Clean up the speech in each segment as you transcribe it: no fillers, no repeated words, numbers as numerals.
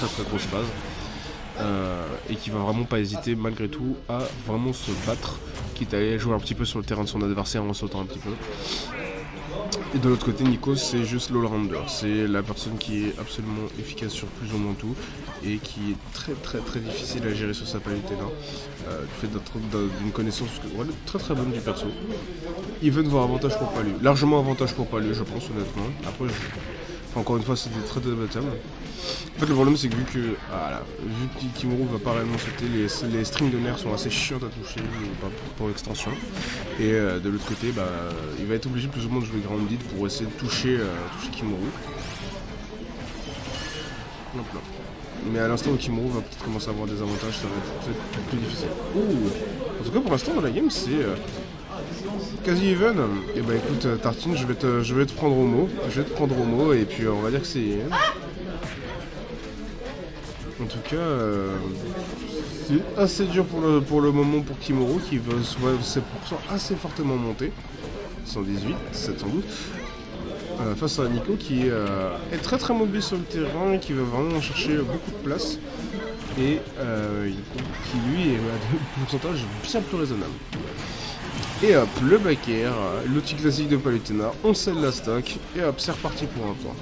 très grosse base. Et qui va vraiment pas hésiter malgré tout à vraiment se battre, quitte à aller jouer un petit peu sur le terrain de son adversaire en sautant un petit peu. Et de l'autre côté, Nico, c'est juste l'all-rounder. C'est la personne qui est absolument efficace sur plus ou moins tout et qui est très difficile à gérer sur sa palette là. Du fait d'une connaissance très bonne du perso. Il veut voir avantage pour Palu. Largement avantage pour Palu, je pense, honnêtement. Après, encore une fois, c'était très débattable. En fait, le problème, c'est que vu que Kimuro va pas réellement sauter, les strings de nerfs sont assez chiantes à toucher pour l'extension. Et de l'autre côté, il va être obligé plus ou moins de jouer Grounded pour essayer de toucher Kimuro. Mais à l'instant où Kimuro va peut-être commencer à avoir des avantages, ça va être plus difficile. En tout cas, pour l'instant, dans la game, c'est quasi even. Et bah écoute, Tartine, je vais te prendre au mot. Et puis on va dire que c'est... En tout cas, c'est assez dur pour le moment pour Kimuro qui veut ses pourcents assez fortement monter. 118, 7 sans doute. Face à Nico qui est très mobile sur le terrain et qui va vraiment chercher beaucoup de place. Et qui lui est à des pourcentages bien plus raisonnables. Et hop, le back air, l'outil classique de Palutena, on scelle la stack, et hop, c'est reparti pour un point.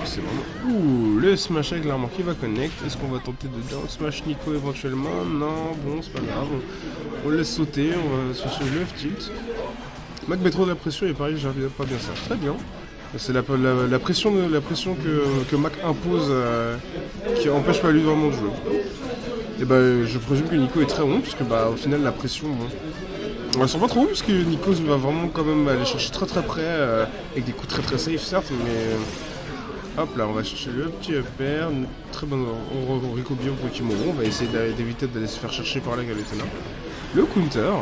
C'est vraiment... le smash avec l'armor qui va connect. Est-ce qu'on va tenter de down smash Nico éventuellement? Non, bon, c'est pas grave. On le laisse sauter, on va sur le left tilt. Mac met trop de la pression et pareil, j'arrive pas bien ça. Très bien. C'est la pression que Mac impose qui empêche pas lui vraiment de jouer. Et je présume que Nico est très bon, puisque au final la pression... On sent pas trop, parce que Nico va vraiment quand même aller chercher très près, avec des coups très safe certes, mais... Hop là, on va chercher le petit upper, très bon, on récupère bien pour Kimuro, on va essayer d'éviter d'aller se faire chercher par la Galutena. Le counter,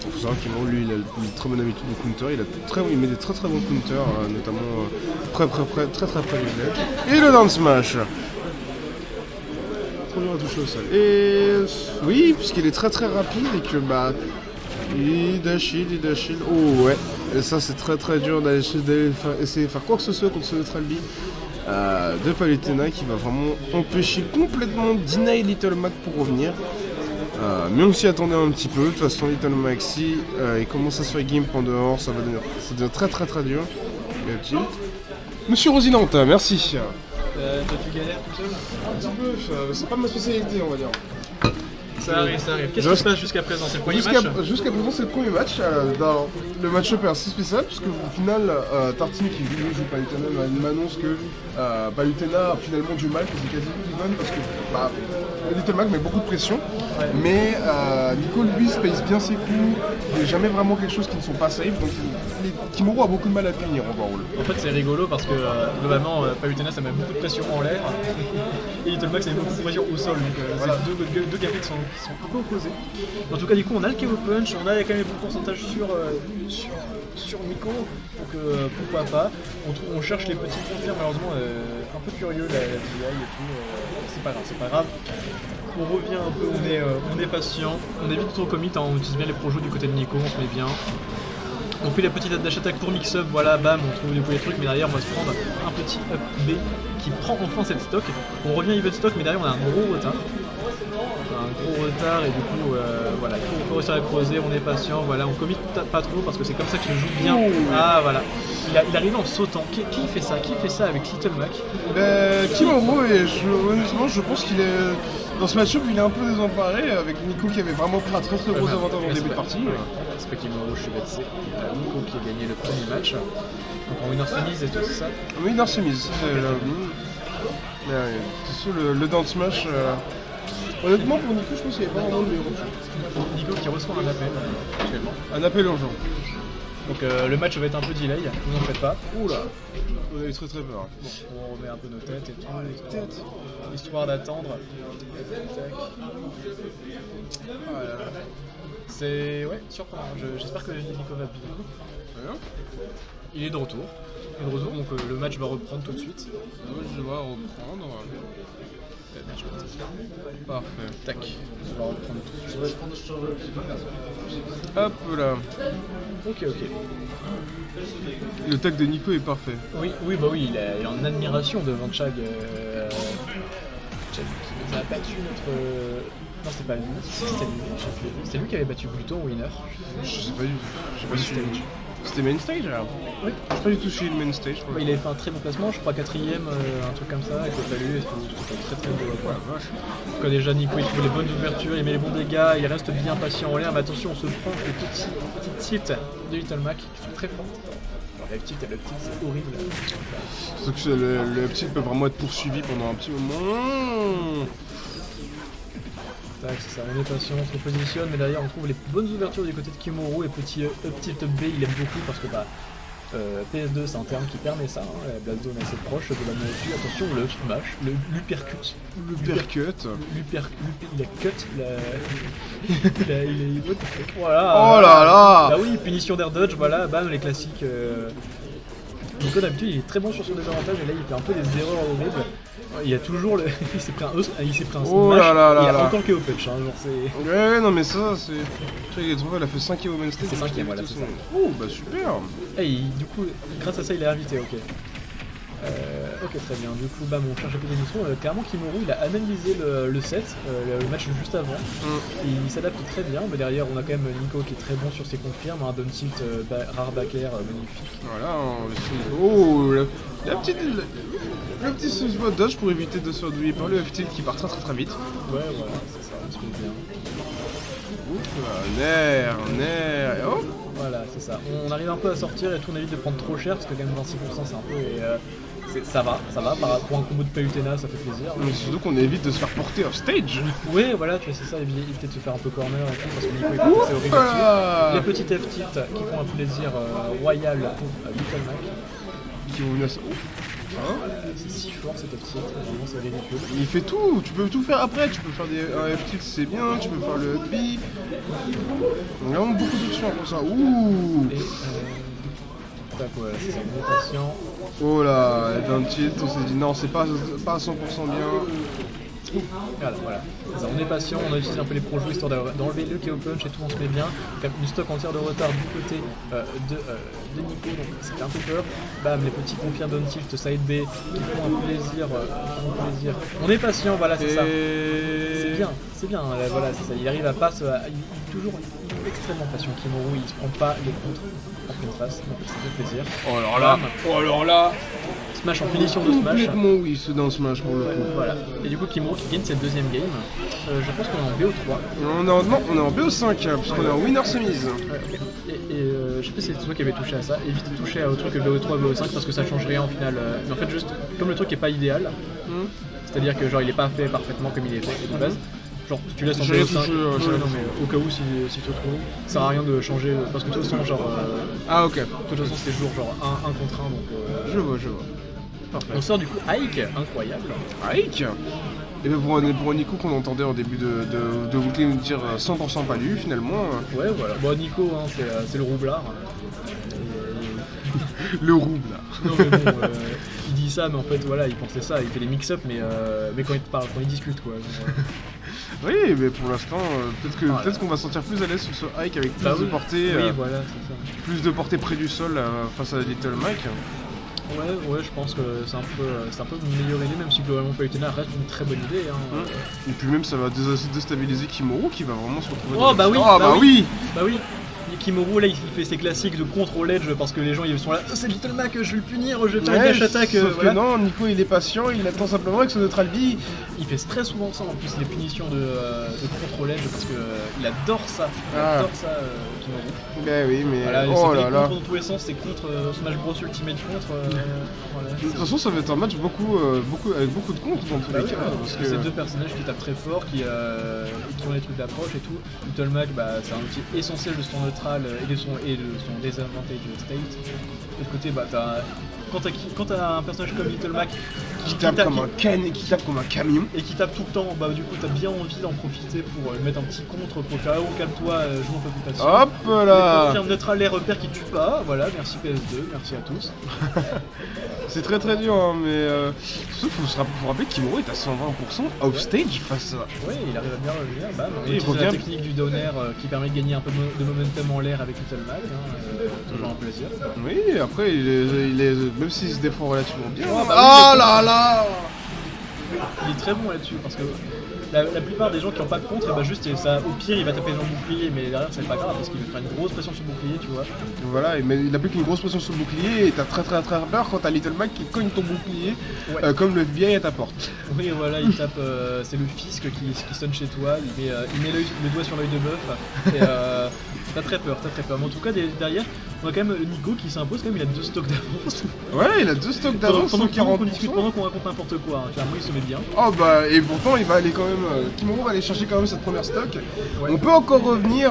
il faut savoir Kimuro, lui, il a une très bonne habitude de counter, il met des très bons counters, notamment très près du net. Et le down smash. Trop dur à toucher au sol. Et oui, puisqu'il est très rapide et que il dash shield. Oh ouais. Et ça c'est très dur d'aller essayer de faire quoi que ce soit contre ce neutral B de Palutena qui va vraiment empêcher complètement deny Little Mac pour revenir. Mais on s'y attendait un petit peu. De toute façon Little Mac si il commence à se faire gimp en dehors, ça devient très dur. Et tilt. Monsieur Rosinante, merci. Tu galères tout seul? Un petit peu, c'est pas ma spécialité on va dire. Ça arrive. Qu'est-ce qui se passe jusqu'à présent? C'est le premier match? Jusqu'à présent, c'est le premier match. Le match-up est assez spécial, puisque au final, Tartine qui joue Palutena m'annonce que Palutena a finalement du mal, que c'est quasi even, parce que Little Mac met beaucoup de pression. Ouais. Mais Nico, lui, space bien ses coups. Il n'est jamais vraiment quelque chose qui ne sont pas safe. Donc Kimuro a beaucoup de mal à punir overall. En fait, c'est rigolo parce que globalement, Palutena ça met beaucoup de pression en l'air. Et Little Mac ça met beaucoup de pression au sol. Donc voilà. C'est deux gameplays qui sont un peu opposés. En tout cas, du coup, on a le KO Punch, on a quand même beaucoup de pourcentage sur Nico, donc pourquoi pas. On cherche les petits confirmes, malheureusement, un peu curieux la DI et tout. C'est pas grave. On revient un peu, on est patient, on évite trop commit, hein, on utilise bien les projets du côté de Nico, on se met bien. On fait la petite dash attack pour mix-up, voilà, bam, on trouve des trucs, mais derrière on va se prendre un petit up B qui prend enfin cette stock. On revient even stock, mais derrière on a un gros retard. Et du coup voilà, il faut réussir à creuser, on est patient, voilà, on commit pas trop parce que c'est comme ça que je joue bien. Ah voilà, il arrive en sautant. Qui fait ça avec Little Mac? Kimuro, et honnêtement je pense qu'il est dans ce match-up, il est un peu désemparé avec Nico qui avait vraiment pris un très gros avantage en début de partie. C'est pas Kimuro, je suis bête, c'est Nico qui a gagné le premier match. Donc en winner semis et tout ça. Winner semis, le down smash. Honnêtement, pour Nico, je pense qu'il n'y avait pas vraiment de meilleur option. Nico qui reçoit un appel actuellement. Un appel urgent. Donc le match va être un peu delay, vous n'en faites pas. Oula, on a eu très peur. Bon, on remet un peu nos têtes et tout, histoire d'attendre. Voilà. C'est surprenant, j'espère que Nico va bien. il est de retour. Il est de retour, donc le match va reprendre tout de suite. Je dois reprendre. Parfait. Tac. On va reprendre tout de suite. Hop là. Ok. Le tag de Nico est parfait. Oui, il est en admiration devant Chag. Chag qui a battu notre. Non, c'était pas lui, c'était lui qui avait battu Gluto en winner. Je sais pas du tout. Je sais pas si C'était lui. c'était main stage alors. Oui. Je pas du tout suivi le main stage. Ouais, il avait fait un très bon placement, je crois 4ème, un truc comme ça, qu'il a fallu, c'était très beau. Ouais, vache. Quand déjà Nico il trouve les bonnes ouvertures, il met les bons dégâts, il reste bien patient en l'air, mais attention, on se prend les petits tilt de Little Mac qui sont très fortes. Alors le tilt, c'est horrible. Surtout que le petit peut vraiment être poursuivi pendant un petit moment. Tac, c'est ça, on est patient, on se repositionne, mais derrière on trouve les bonnes ouvertures du côté de Kimoru et petit up tilt up B, il aime beaucoup parce que PS2 c'est un terme qui permet ça, hein, la blast zone est assez proche de la moitié. Attention, le smash, l'uppercut. Il a cut, il est... Voilà. Oh là là. Ah oui, punition d'air dodge, voilà, bam, les classiques. Donc d'habitude il est très bon sur son désavantage et là il fait un peu des erreurs horribles. Il a toujours il s'est pris un smash, Oh là là là il a là. encore KO punch, hein, genre c'est... Ouais, non mais ça c'est... Tu vois, il est trouvé, elle a fait 5 au main stage. C'est 5ème, voilà, c'est ça. Oh bah super. Et du coup, grâce à ça il est invité, ok. Ok, très bien, du coup, bam, on cherche un peu d'émission. Clairement Kimoru il a analysé le set, le match juste avant. Il s'adapte très bien, mais derrière on a quand même Nico qui est très bon sur ses confirmes, un down tilt rare back air magnifique. Voilà, oh, le petit spot dodge pour éviter de se faire douiller par le F-tilt qui part très vite. Ouais, voilà, c'est ça, on se fait bien. Oups, nerf, et hop. Voilà, c'est ça. On arrive un peu à sortir et tout, on évite de prendre trop cher parce que quand même 26% c'est un peu... ça va, pour un combo de Palutena ça fait plaisir. Mais surtout qu'on évite de se faire porter off stage. Ouais, voilà, tu vois, c'est ça, éviter de se faire un peu corner et tout, parce que Nico est passé horrible dessus. Les petites F-tilt qui font un plaisir royal pour Little Mac. Qui vont venir... C'est si fort cette F-tilt, vraiment c'est ridicule. Il fait tout, tu peux tout faire après, tu peux faire un F-tilt c'est bien, tu peux faire le B. On a vraiment beaucoup d'options pour ça. Ouh. Et tac, ouais, c'est ça, on est patient. Oh là, d'un tilt, on s'est dit non, c'est pas à 100% bien. Voilà. On est patient, on a utilisé un peu les projets histoire d'enlever le KO punch et tout, on se met bien. Donc une stock entière de retard du côté de Nico, donc c'était un peu peur. Bam, les petits confirmes down tilt side B qui font un plaisir. On est patient, voilà, c'est ça. C'est bien, voilà, c'est ça. Il arrive à pas il est toujours extrêmement patient. Kimoru, il se prend pas les contres en pleine face, donc ça fait plaisir. Oh alors là. Smash en punition de smash. Complètement oui, c'est dans Smash pour le coup. Voilà. Et du coup Kimoru qui gagne cette deuxième game. Je pense qu'on est en BO3. On est en BO5, puisqu'on est en winner semis. Okay. Et je sais pas si c'est toi qui avais touché à ça. Évite de toucher à autre truc que BO3, BO5 parce que ça change rien au final. Mais en fait juste, comme le truc est pas idéal, c'est-à-dire que genre il est pas fait parfaitement comme il est fait de base. Genre tu laisses en BO5, non mais au cas où si tu te retrouves, ça sert à rien de changer parce que de toute façon genre... Ah ok. De toute façon c'était toujours genre 1 contre 1 donc... Je vois. Parfait. On sort du coup Ike, incroyable. Ike. Et bien pour Nico qu'on entendait au début de Weekly nous dire 100% pas lui finalement. Ouais voilà, bon Nico hein, c'est le roublard. Le rouble là. Non mais bon, il dit ça mais en fait voilà, il pensait ça, il fait des mix-up mais quand il parle, quand il discute quoi. Oui mais pour l'instant peut-être qu'on va se sentir plus à l'aise sur ce Ike avec plus de portée. Oui voilà, c'est ça. Plus de portée près du sol face à Little Mac. Ouais, je pense que c'est un peu une meilleure idée, même si globalement Palutena reste une très bonne idée. Hein. Et puis même ça va déstabiliser Kimoru qui va vraiment se retrouver dans bah oui. Kimoru là il fait ses classiques de contre au ledge parce que les gens ils sont là, c'est Little Mac, je vais le punir, je vais faire une dash attack. Sauf que non, Nico il est patient, il attend simplement avec son neutral B. Il fait très souvent ça en plus, les punitions de contre au ledge parce que il adore ça. Kimoru. Ben oui, mais voilà, oh là là. Contre dans tous les sens, c'est contre Smash Bros Ultimate contre. Voilà, de toute façon, ça va être un match avec beaucoup de contre dans tous les cas. Parce que c'est deux personnages qui tapent très fort, qui ont les trucs d'approche et tout. Little Mac, c'est un outil essentiel de son neutral et de son désavantage state. De l'autre côté, t'as quand t'as un personnage comme Little Mac Qui tape comme un camion. et qui tape tout le temps, bah du coup t'as bien envie d'en profiter pour mettre un petit contre pour faire oh calme-toi, joue un peu plus patient. Hop là. Confirme neutre les repères qui tuent pas, voilà, merci PS2, merci à tous. C'est très très dur, hein, mais sauf faut rappeler qu'Imuro est à 120% off-stage face à... Ouais, il arrive à bien revenir, bam. Et il Il revient. la technique du down air qui permet de gagner un peu de momentum en l'air avec Little Mac, toujours un plaisir. Oui, après, même s'il se défend relativement bien... Oh, bah oui, Ah mais- là là. Il est très bon là-dessus parce que la plupart des gens qui n'ont pas de contre, bah juste ça, au pire il va taper dans le bouclier, mais derrière c'est pas grave parce qu'il va faire une grosse pression sur le bouclier, tu vois. Voilà, mais il a plus qu'une grosse pression sur le bouclier et t'as très peur quand t'as Little Mac qui cogne ton bouclier Ouais. comme le FBI à ta porte. Oui, voilà, il tape, c'est le fisc qui sonne chez toi, il met le doigt sur l'œil de bœuf et t'as très peur. Mais en tout cas derrière, on a quand même Nico qui s'impose quand même, il a 2 stocks d'avance. Ouais, il a 2 stocks d'avance, pendant 140%. qu'on discute, pendant qu'on raconte n'importe quoi, hein. Clairement il se met bien. Oh bah, et pourtant il va aller quand même... Kimuro va aller chercher quand même cette première stock. Ouais. On peut encore revenir,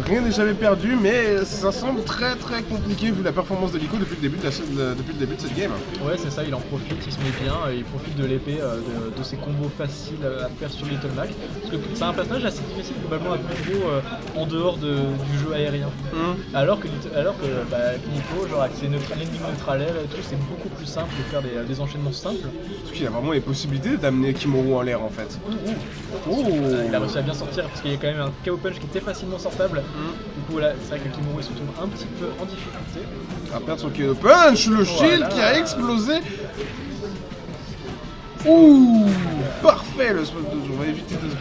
rien n'est jamais perdu, mais ça semble très compliqué vu la performance de Nico depuis le début de cette game. Ouais, c'est ça, il en profite, il se met bien, il profite de l'épée, de ses combos faciles à faire sur Little Mac. Parce que c'est un passage assez difficile globalement à combo en dehors du jeu aérien. Alors que Nico, genre avec ses landing neutralaires et tout, c'est beaucoup plus simple de faire des enchaînements simples. Parce qu'il a vraiment les possibilités d'amener Kimuro en l'air en fait. Oh. Il a réussi à bien sortir parce qu'il y a quand même un KO punch qui était facilement sortable. Du coup, là, c'est vrai que Kimuro il se retrouve un petit peu en difficulté. À perdre son KO punch, le shield Voilà. qui a explosé. Ouh, parfait le spot de jeu, on va éviter de se...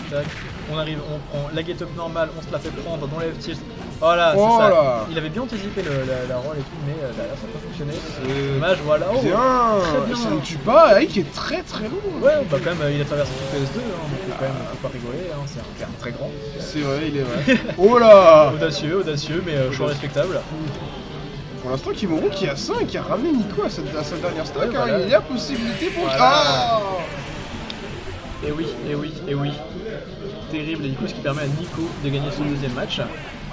Tac. On arrive, on prend la get up normale, on se la fait prendre dans les tilt. Voilà, Oh c'est ça. là. Il avait bien anticipé la roll et tout, mais derrière ça n'a pas fonctionné. C'est- Dommage, voilà. Oh, Bien, très bien. ça ne tue pas, Ike est très lourd. Ouais, bah quand même, il a traversé son PS2, hein, donc quand même, faut pas rigoler, hein, c'est un très grand. C'est vrai, il est vrai. Oh là. Audacieux, mais choix respectable. Pour l'instant, Kimuro qui a 5 et qui a ramené Nico à sa dernière stock, Ouais, voilà. il y a possibilité pour... Voilà. Ah. Et oui. Terrible, et du coup, ce qui permet à Nico de gagner son deuxième match.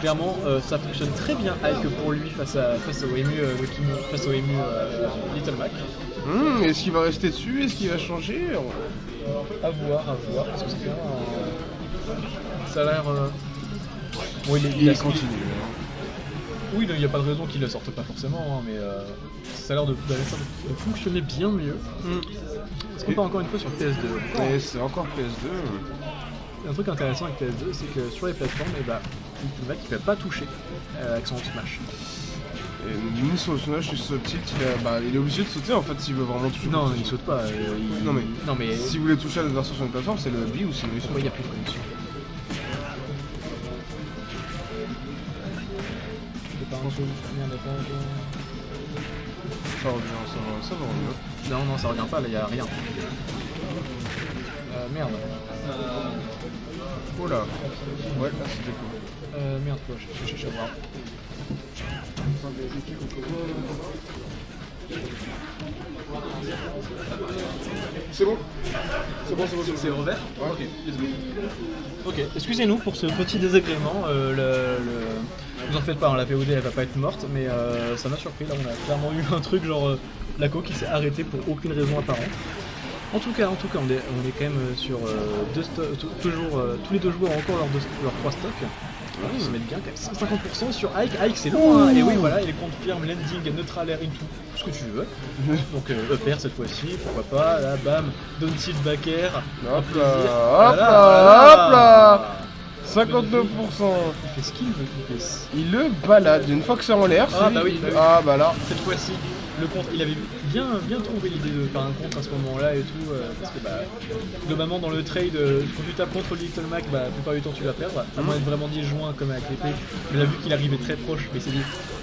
Clairement, ça fonctionne très bien Ike pour lui face au ému Little Mac. Est-ce qu'il va rester dessus? Est-ce qu'il va changer? À voir, parce que c'est clairement ça a l'air... Bon, Il continue. Oui, il n'y a pas de raison qu'il ne le sorte pas forcément, hein, mais ça a l'air de fonctionner bien mieux. Est-ce qu'on part encore une fois sur PS2? Et c'est encore PS2. Un truc intéressant avec PS2, c'est que sur les plateformes, le mec il ne va pas toucher avec son smash. Et ni sur le smash, ni sur le tilt, il est obligé de sauter en fait s'il veut vraiment toucher. Non, il saute pas. Non mais si vous voulez toucher à l'adversaire sur une plateforme, c'est le B ou sinon il saute. Pourquoi il n'y a plus de connexion? Ça va revenir. Non, ça revient pas, là il n'y a rien. Merde. Oh là. Ouais, là c'était cool. Merde, quoi, je cherche à voir. C'est bon. C'est revers? Ouais, ok, let's go. Ok, excusez-nous pour ce petit désagrément. Vous en faites pas, hein, la VOD elle va pas être morte, mais ça m'a surpris. Là, on a clairement eu un truc genre la co qui s'est arrêtée pour aucune raison apparente. En tout cas, on est quand même sur toujours tous les deux joueurs ont encore leurs 3 stocks. Ils se mettent bien quand même. 50% sur Ike. Ike c'est loin, hein. Et oui, voilà, il confirme landing, neutral air into, tout ce que tu veux. Donc upper cette fois-ci, pourquoi pas. Là, bam, down tilt back air. Hop plaisir. là, hop Voilà, là, voilà. 52%. Il fait ce qu'il veut, Il le balade. Une fois que c'est en l'air, Ah, bah oui, bah oui. Ah bah là. Cette fois-ci, le contre, il avait bien trouvé l'idée de faire un contre à ce moment-là et tout, parce que globalement dans le trade, quand tu tapes contre Little Mac, la plupart du temps tu vas perdre, à moins d'être vraiment disjoint comme avec l'épée. Mais là vu qu'il arrivait très proche, il s'est dit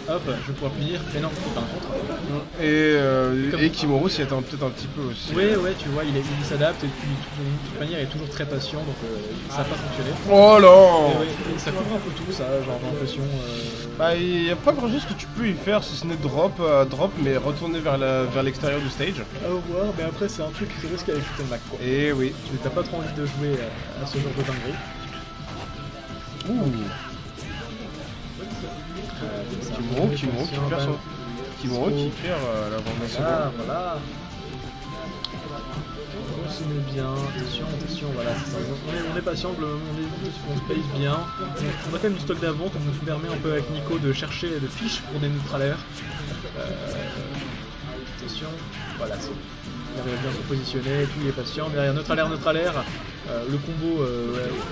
hop, je vais pouvoir punir, mais non, c'est pas un contre. Et Kimuro s'y attend peut-être un petit peu aussi. Ouais, tu vois, il s'adapte et puis de toute manière il est toujours très patient, donc ça n'a pas fonctionné. Oh là. Et ça couvre un peu tout ça, genre j'ai l'impression. Il n'y a pas grand chose que tu peux y faire si ce n'est drop, mais retourner vers l'extérieur du stage. À voir, mais après c'est un truc qui risque avec Little Mac quoi. Et oui. Tu n'as pas trop envie de jouer à ce genre de dinguerie. Kimuro qui perd son... Kimuro qui perd l'avant d'un second. Voilà. On se met bien, attention, voilà, c'est ça. On est patient, on se pace bien. On a quand même du stock d'avant, donc on nous permet un peu avec Nico de chercher des fiches pour des neutralaires. Attention, voilà, il arrive à bien se positionner, tout, il est patient. Derrière neutralaire, le combo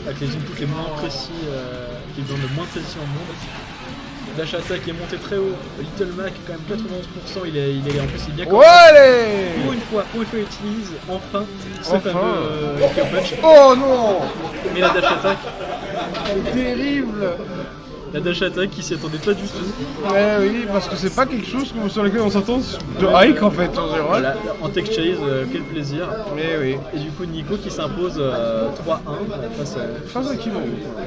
avec les inputs les moins précis, qui donne le moins de précision au monde. Dash attack est monté très haut. Little Mac, quand même 91%, il est en plus il est bien comme allez pour une fois, il utilise enfin ce fameux KO punch. Oh non! Mais la dash attack, C'est terrible! la dash attack qui s'y attendait pas du tout. Oui, parce que c'est pas quelque chose sur lequel on s'attend de hike en fait en général. Voilà, en tech chase, quel plaisir. Mais oui. Et du coup Nico qui s'impose 3-1 face à Kimuro.